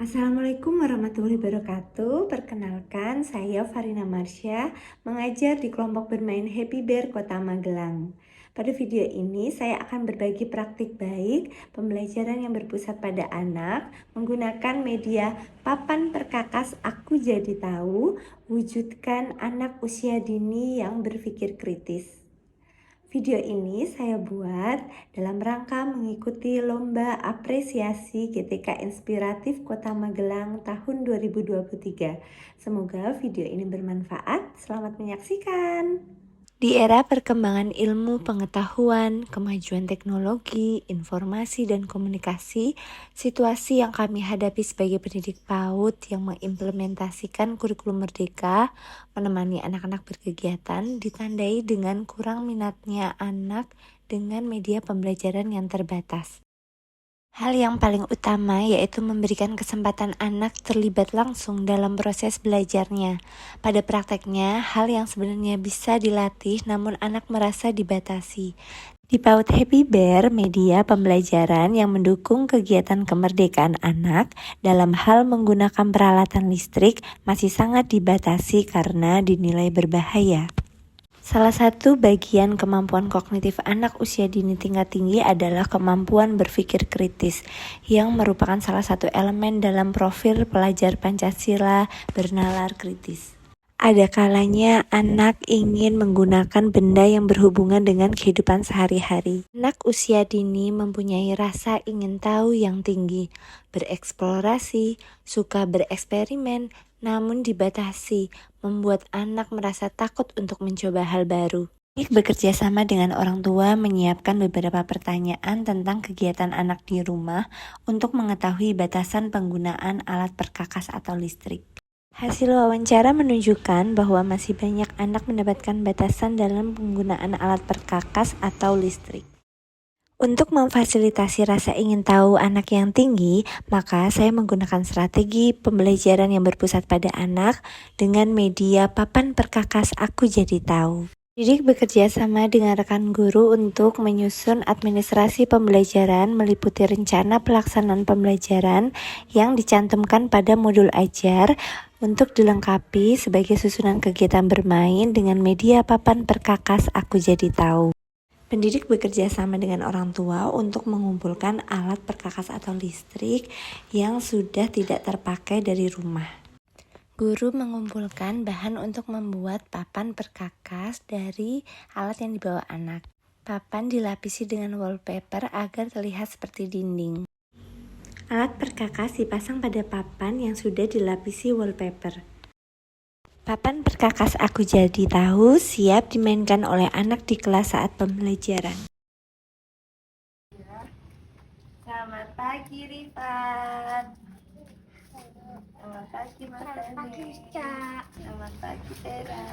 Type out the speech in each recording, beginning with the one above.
Assalamualaikum warahmatullahi wabarakatuh. Perkenalkan, saya Farina Marsha, mengajar di kelompok bermain Happy Bear Kota Magelang. Pada video ini, saya akan berbagi praktik baik pembelajaran yang berpusat pada anak, menggunakan media papan perkakas Aku Jadi Tahu, wujudkan anak usia dini yang berpikir kritis. Video ini saya buat dalam rangka mengikuti Lomba Apresiasi GTK Inspiratif Kota Magelang tahun 2023. Semoga video ini bermanfaat. Selamat menyaksikan. Di era perkembangan ilmu pengetahuan, kemajuan teknologi, informasi, dan komunikasi, situasi yang kami hadapi sebagai pendidik PAUD yang mengimplementasikan kurikulum merdeka, menemani anak-anak berkegiatan, ditandai dengan kurang minatnya anak dengan media pembelajaran yang terbatas. Hal yang paling utama yaitu memberikan kesempatan anak terlibat langsung dalam proses belajarnya. Pada prakteknya, hal yang sebenarnya bisa dilatih namun anak merasa dibatasi. Di PAUD Happy Bear, media pembelajaran yang mendukung kegiatan kemerdekaan anak dalam hal menggunakan peralatan listrik masih sangat dibatasi karena dinilai berbahaya. Salah satu bagian kemampuan kognitif anak usia dini tingkat tinggi adalah kemampuan berpikir kritis, yang merupakan salah satu elemen dalam profil pelajar Pancasila bernalar kritis. Ada kalanya anak ingin menggunakan benda yang berhubungan dengan kehidupan sehari-hari. Anak usia dini mempunyai rasa ingin tahu yang tinggi, bereksplorasi, suka bereksperimen, namun dibatasi, membuat anak merasa takut untuk mencoba hal baru. Bekerja sama dengan orang tua menyiapkan beberapa pertanyaan tentang kegiatan anak di rumah untuk mengetahui batasan penggunaan alat perkakas atau listrik. Hasil wawancara menunjukkan bahwa masih banyak anak mendapatkan batasan dalam penggunaan alat perkakas atau listrik. Untuk memfasilitasi rasa ingin tahu anak yang tinggi, maka saya menggunakan strategi pembelajaran yang berpusat pada anak dengan media papan perkakas Aku Jadi Tahu. Didik bekerja sama dengan rekan guru untuk menyusun administrasi pembelajaran meliputi rencana pelaksanaan pembelajaran yang dicantumkan pada modul ajar untuk dilengkapi sebagai susunan kegiatan bermain dengan media papan perkakas Aku Jadi Tahu. Pendidik bekerja sama dengan orang tua untuk mengumpulkan alat perkakas atau listrik yang sudah tidak terpakai dari rumah. Guru mengumpulkan bahan untuk membuat papan perkakas dari alat yang dibawa anak. Papan dilapisi dengan wallpaper agar terlihat seperti dinding. Alat perkakas dipasang pada papan yang sudah dilapisi wallpaper. Papan perkakas Aku Jadi Tahu siap dimainkan oleh anak di kelas saat pembelajaran. Selamat pagi Rifat. Selamat pagi Mas Dani. Selamat pagi Tera.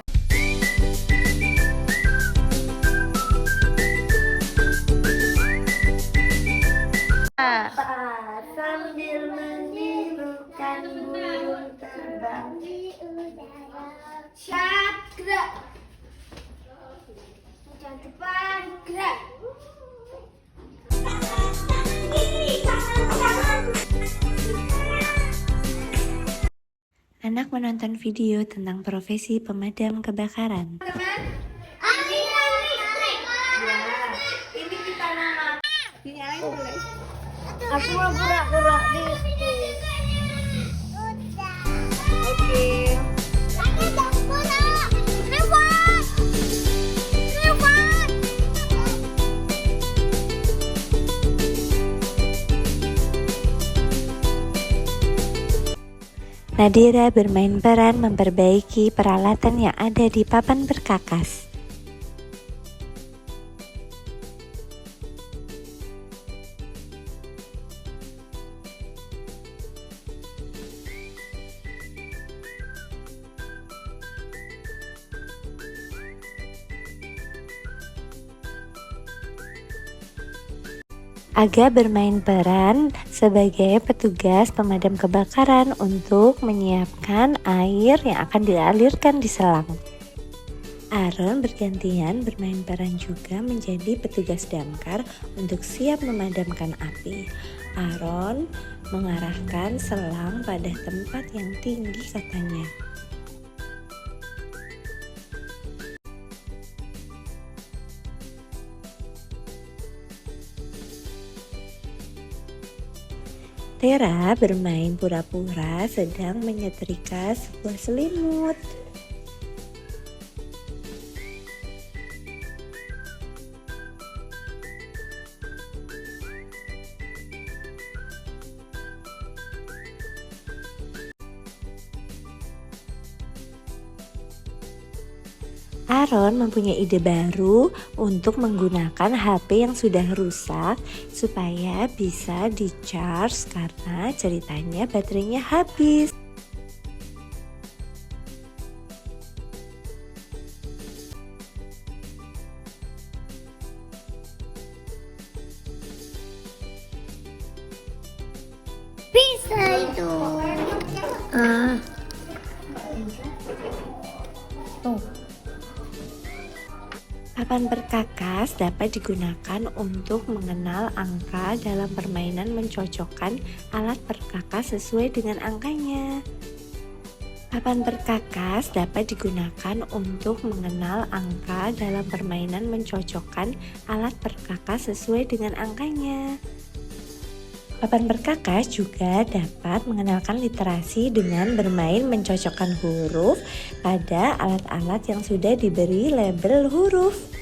Sambil menirukan burung terbang di udara. Gerak. Jangan depan, gerak. Anak menonton video tentang profesi pemadam kebakaran. Teman, ini kita nama. Dinyalain boleh? Aku mau gerak-gerak di. Oke. Nadira bermain peran memperbaiki peralatan yang ada di papan perkakas. Aga bermain peran sebagai petugas pemadam kebakaran untuk menyiapkan air yang akan dialirkan di selang. Aaron bergantian bermain peran juga menjadi petugas damkar untuk siap memadamkan api. Aaron mengarahkan selang pada tempat yang tinggi katanya. Tera bermain pura-pura sedang menyetrika sebuah selimut. Aaron mempunyai ide baru untuk menggunakan HP yang sudah rusak supaya bisa di-charge karena ceritanya baterainya habis. Bisa itu. Tuh. Papan perkakas dapat digunakan untuk mengenal angka dalam permainan mencocokkan alat perkakas sesuai dengan angkanya. Papan perkakas dapat digunakan untuk mengenal angka dalam permainan mencocokkan alat perkakas sesuai dengan angkanya. Papan perkakas juga dapat mengenalkan literasi dengan bermain mencocokkan huruf pada alat-alat yang sudah diberi label huruf.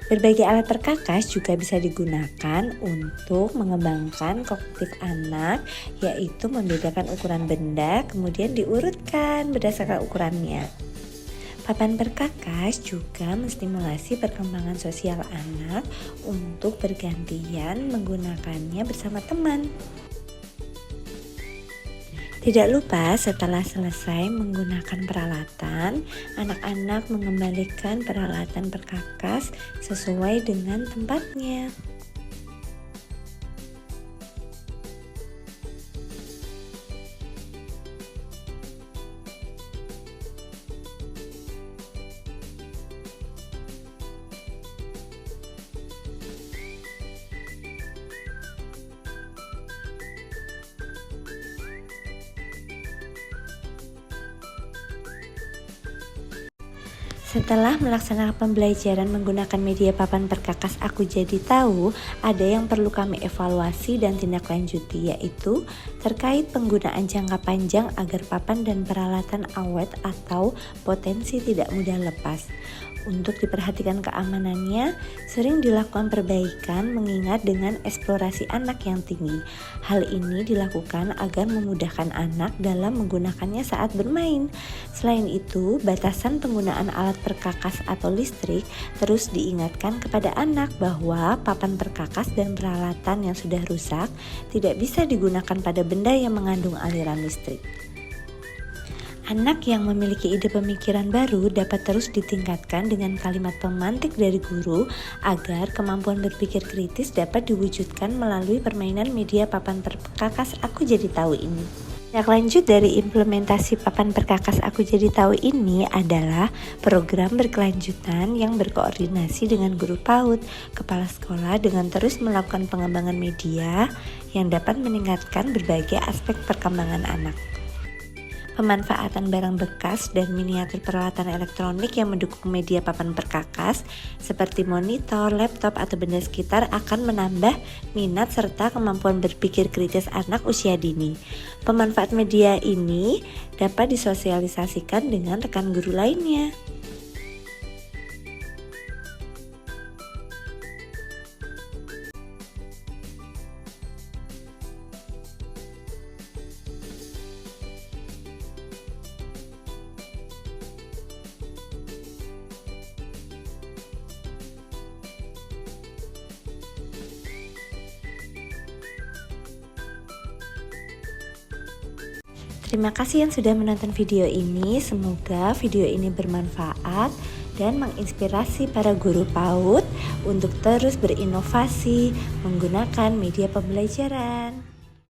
Berbagai alat perkakas juga bisa digunakan untuk mengembangkan kognitif anak, yaitu membedakan ukuran benda kemudian diurutkan berdasarkan ukurannya. Papan perkakas juga menstimulasi perkembangan sosial anak untuk bergantian menggunakannya bersama teman. Tidak lupa setelah selesai menggunakan peralatan, anak-anak mengembalikan peralatan perkakas sesuai dengan tempatnya. Setelah melaksanakan pembelajaran menggunakan media papan perkakas Aku Jadi Tahu, ada yang perlu kami evaluasi dan tindak lanjuti, yaitu terkait penggunaan jangka panjang agar papan dan peralatan awet atau potensi tidak mudah lepas. Untuk diperhatikan keamanannya, sering dilakukan perbaikan mengingat dengan eksplorasi anak yang tinggi. Hal ini dilakukan agar memudahkan anak dalam menggunakannya saat bermain. Selain itu, batasan penggunaan alat perkakas atau listrik terus diingatkan kepada anak bahwa papan perkakas dan peralatan yang sudah rusak tidak bisa digunakan pada benda yang mengandung aliran listrik. Anak yang memiliki ide pemikiran baru dapat terus ditingkatkan dengan kalimat pemantik dari guru agar kemampuan berpikir kritis dapat diwujudkan melalui permainan media papan perkakas Aku Jadi Tahu ini. Tindak lanjut dari implementasi papan perkakas Aku Jadi Tahu ini adalah program berkelanjutan yang berkoordinasi dengan guru PAUD, kepala sekolah dengan terus melakukan pengembangan media yang dapat meningkatkan berbagai aspek perkembangan anak. Pemanfaatan barang bekas dan miniatur peralatan elektronik yang mendukung media papan perkakas seperti monitor, laptop, atau benda sekitar akan menambah minat serta kemampuan berpikir kritis anak usia dini. Pemanfaat media ini dapat disosialisasikan dengan rekan guru lainnya. Terima kasih yang sudah menonton video ini. Semoga video ini bermanfaat dan menginspirasi para guru PAUD untuk terus berinovasi menggunakan media pembelajaran.